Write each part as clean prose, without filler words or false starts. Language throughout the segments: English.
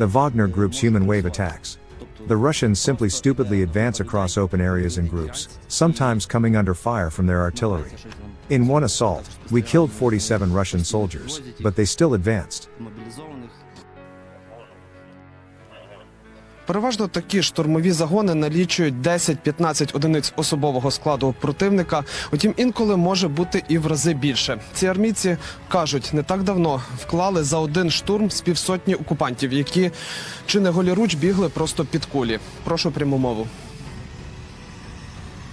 The Wagner Group's human wave attacks. The Russians simply stupidly advance across open areas in groups, sometimes coming under fire from their artillery. In one assault, we killed 47 Russian soldiers, but they still advanced. Переважно такі штурмові загони налічують 10-15 одиниць особового складу противника, утім інколи може бути і в рази більше. Ці армійці кажуть, не так давно вклали за один штурм з півсотні окупантів, які чи не голіруч бігли просто під кулі. Прошу пряму мову.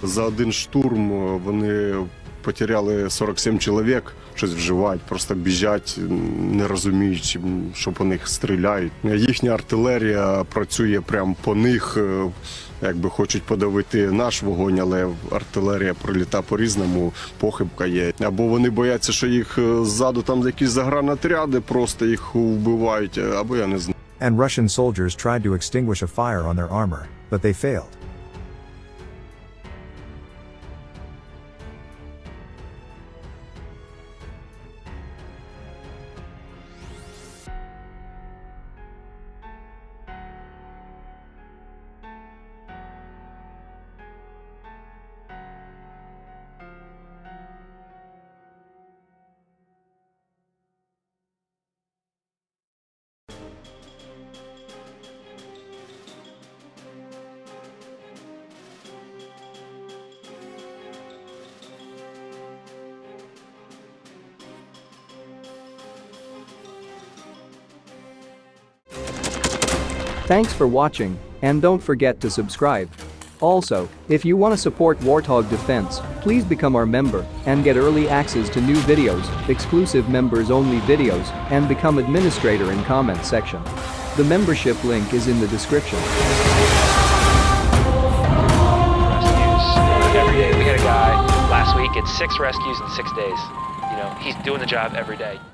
За один штурм вони потеряли 47 чоловік, щось вживають, просто біжать, не розуміючи, що по них стріляють. Їхня артилерія працює прямо по них, якби хочуть подавити наш вогонь, але артилерія пролітає по-різному, похибка є. Або вони бояться, що їх ззаду там якісь загранотряди, просто їх вбивають, або я не знаю. And Russian soldiers tried to extinguish a fire on their armor, but they failed. Thanks for watching, and don't forget to subscribe. Also, if you want to support Warthog Defense, please become our member and get early access to new videos, exclusive members-only videos, and become administrator in comment section. The membership link is in the description. Rescues every day. We had a guy last week at 6 rescues in 6 days. You know, he's doing the job every day.